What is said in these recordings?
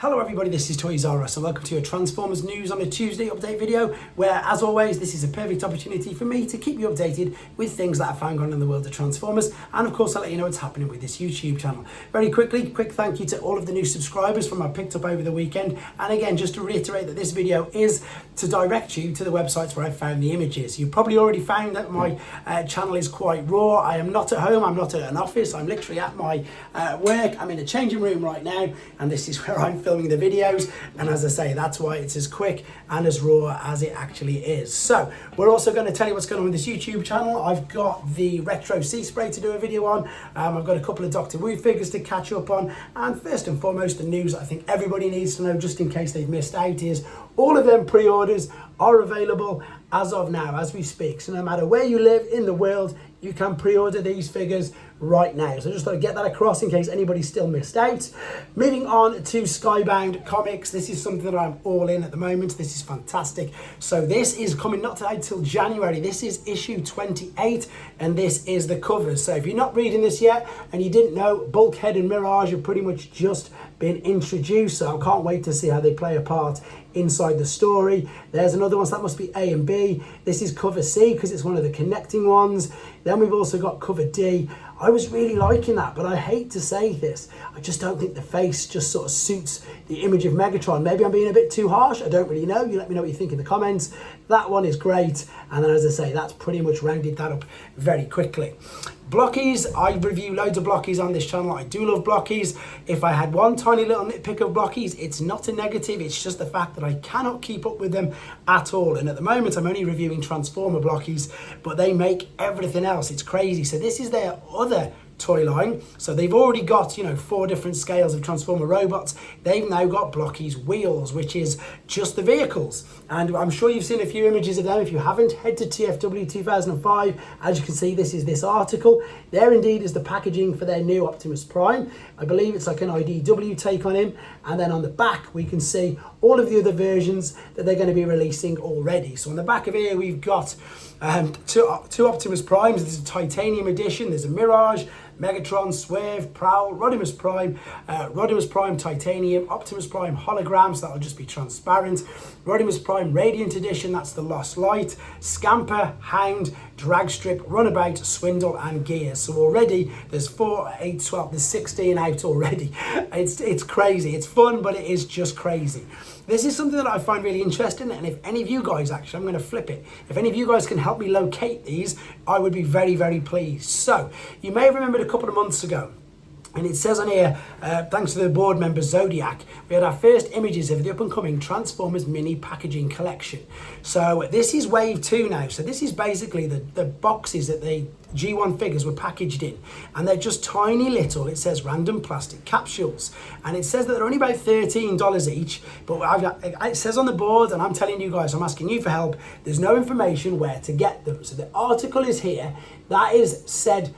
Hello everybody, this is Toys R Us and welcome to your Transformers news on a Tuesday update video where, as always, this is a perfect opportunity for me to keep you updated with things that I found going on in the world of Transformers, and of course I'll let you know what's happening with this YouTube channel. Very quickly, quick thank you to all of the new subscribers from I picked up over the weekend, and again, just to reiterate that this video is to direct you to the websites where I found the images. You've probably already found that my channel is quite raw. I am not at home, I'm not at an office, I'm literally at my work. I'm in a changing room right now, and this is where I'm filming the videos, and as I say, that's why it's as quick and as raw as it actually is. So we're also going to tell you what's going on with this YouTube channel. I've got the retro sea spray to do a video on, I've got a couple of Doctor Who figures to catch up on, and first and foremost, the news I think everybody needs to know just in case they've missed out is all of them pre-orders are available as of now, as we speak. So no matter where you live in the world, you can pre-order these figures right now. So I just thought I'd get that across in case anybody still missed out. Moving on to Skybound Comics. This is something that I'm all in at the moment. This is fantastic. So this is coming not out till January. This is issue 28 and this is the covers. So if you're not reading this yet and you didn't know, Bulkhead and Mirage have pretty much just been introduced. So I can't wait to see how they play a part inside the story. There's another one, so that must be A and B. This is cover C because it's one of the connecting ones. Then we've also got cover D. I was really liking that, but I hate to say this, I just don't think the face just sort of suits the image of Megatron. Maybe I'm being a bit too harsh, I don't really know. You let me know what you think in the comments. That one is great, and then as I say, that's pretty much rounded that up very quickly. Blokees, I review loads of Blokees on this channel. I do love Blokees. If I had one tiny little nitpick of Blokees, it's not a negative, it's just the fact that I cannot keep up with them at all. And at the moment, I'm only reviewing Transformer Blokees, but they make everything else. It's crazy. So this is their other toy line. So they've already got, 4 different scales of Transformer robots. They've now got Blokees wheels, which is just the vehicles. And I'm sure you've seen a few images of them. If you haven't, head to TFW 2005. As you can see, this is this article. There indeed is the packaging for their new Optimus Prime. I believe it's like an IDW take on him. And then on the back, we can see all of the other versions that they're going to be releasing already. So on the back of here, we've got two Optimus Primes. There's a titanium edition, there's a Mirage, Megatron, Swerve, Prowl, Rodimus Prime Titanium, Optimus Prime Hologram, so that'll just be transparent, Rodimus Prime Radiant Edition, that's the Lost Light, Scamper, Hound, Dragstrip, Runabout, Swindle and Gears. So already there's 4, 8, 12, there's 16 out already. It's crazy, it's fun, but it is just crazy. This is something that I find really interesting, and if any of you guys, actually, I'm going to flip it. If any of you guys can help me locate these, I would be very, very pleased. So, you may have remembered a couple of months ago, and it says on here, thanks to the board member Zodiac, we had our first images of the up-and-coming Transformers mini packaging collection. So this is wave 2 now. So this is basically the boxes that the G1 figures were packaged in. And they're just tiny little, it says random plastic capsules. And it says that they're only about $13 each. But it says on the board, and I'm telling you guys, I'm asking you for help, there's no information where to get them. So the article is here. That is said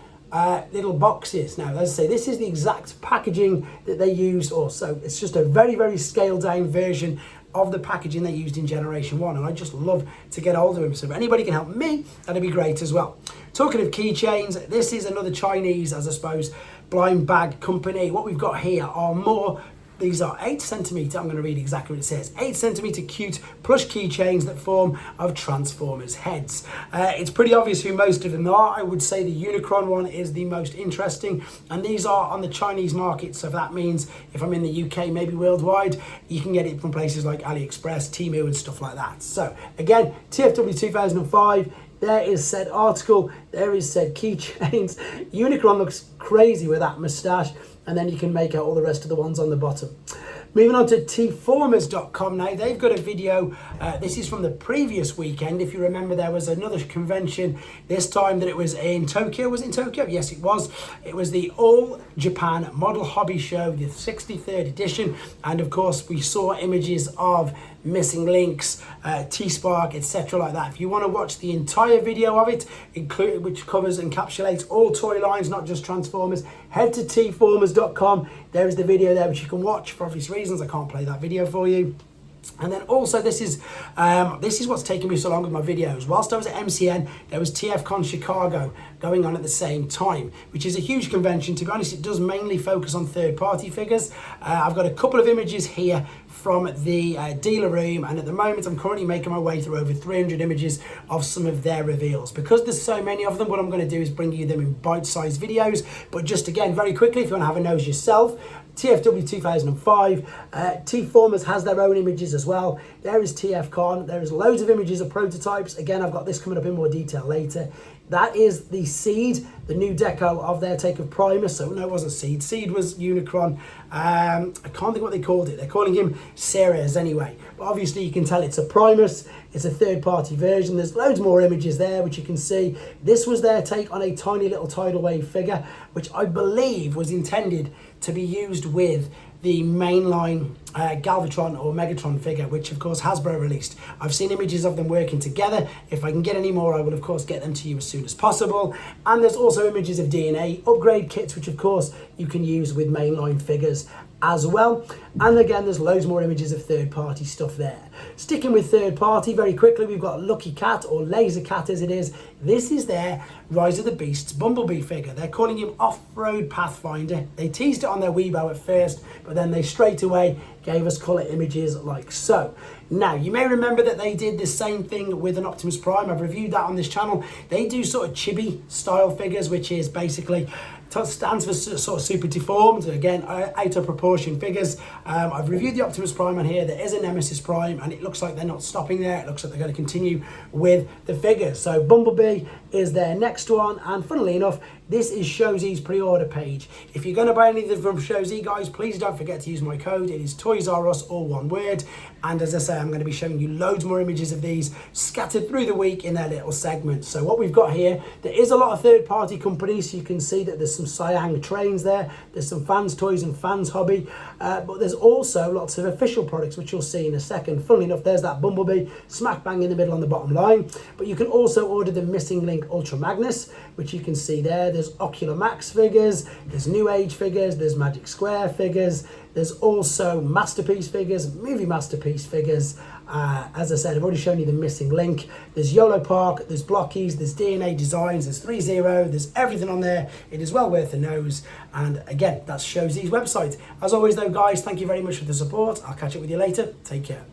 little boxes. Now, as I say, this is the exact packaging that they used also. It's just a very, very scaled down version of the packaging they used in Generation 1, and I just love to get hold of them. So if anybody can help me, that'd be great as well. Talking of keychains, this is another Chinese, as I suppose, blind bag company. What we've got here are more. These are 8 centimetre, I'm going to read exactly what it says, 8 centimetre cute plush keychains that form of Transformers heads. It's pretty obvious who most of them are. I would say the Unicron one is the most interesting, and these are on the Chinese market, so that means if I'm in the UK, maybe worldwide, you can get it from places like AliExpress, Temu and stuff like that. So again, TFW 2005, there is said article, there is said keychains. Unicron looks crazy with that moustache, and then you can make out all the rest of the ones on the bottom. Moving on to tformers.com now, they've got a video, this is from the previous weekend. If you remember, there was another convention, this time that it was in Tokyo. Was it in Tokyo? Yes, it was. It was the All Japan Model Hobby Show, the 63rd edition, and of course we saw images of Missing Links, T-Spark, etc. like that. If you want to watch the entire video of it, which covers and encapsulates all toy lines, not just Transformers, head to tformers.com. There is the video there which you can watch. For obvious reasons, I can't play that video for you. And then also this is what's taken me so long with my videos. Whilst I was at MCN, there was Tfcon Chicago going on at the same time, which is a huge convention. To be honest, it does mainly focus on third-party figures. I've got a couple of images here from the dealer room, and at the moment I'm currently making my way through over 300 images of some of their reveals. Because there's so many of them, what I'm going to do is bring you them in bite-sized videos. But just again, very quickly, if you want to have a nose yourself, TFW 2005, T-Formers has their own images as well. There is Tfcon, there is loads of images of prototypes. Again, I've got this coming up in more detail later. That is the Seed, the new deco of their take of Primus. So no, it wasn't Seed. Seed was Unicron. I can't think what they called it. They're calling him Ceres anyway. But obviously you can tell it's a Primus. It's a third-party version. There's loads more images there, which you can see. This was their take on a tiny little tidal wave figure, which I believe was intended to be used with the mainline Galvatron or Megatron figure, which of course Hasbro released. I've seen images of them working together. If I can get any more, I will of course get them to you as soon as possible. And there's also images of DNA upgrade kits, which of course you can use with mainline figures as well. And again, there's loads more images of third-party stuff there. Sticking with third-party, very quickly, we've got Lucky Cat, or Laser Cat as it is. This is their Rise of the Beasts Bumblebee figure. They're calling him Off-Road Pathfinder. They teased it on their Weibo at first, but then they straight away gave us colour images like so. Now, you may remember that they did the same thing with an Optimus Prime. I've reviewed that on this channel. They do sort of chibi style figures, which is basically stands for sort of super deformed, again, out of proportion figures. I've reviewed the Optimus Prime on here. There is a Nemesis Prime, and it looks like they're not stopping there. It looks like they're going to continue with the figures. So Bumblebee is their next one, and funnily enough, this is Showzee's pre-order page. If you're going to buy anything from Showzee, guys, please don't forget to use my code. It is Toys R Us, all one word. And as I say, I'm going to be showing you loads more images of these scattered through the week in their little segments. So what we've got here, there is a lot of third-party companies. So you can see that there's some Siang trains there. There's some Fans Toys and Fans Hobby. But there's also lots of official products, which you'll see in a second. Funnily enough, there's that Bumblebee smack bang in the middle on the bottom line. But you can also order the Missing Link Ultra Magnus, which you can see there. There's Ocular Max figures, there's New Age figures, there's Magic Square figures, there's also Masterpiece figures, Movie Masterpiece figures. As I said, I've already shown you the Missing Link. There's YOLO Park, there's Blokees, there's DNA Designs, there's 3-0, there's everything on there. It is well worth a nose. And again, that's Showzee's website. As always though, guys, thank you very much for the support. I'll catch up with you later. Take care.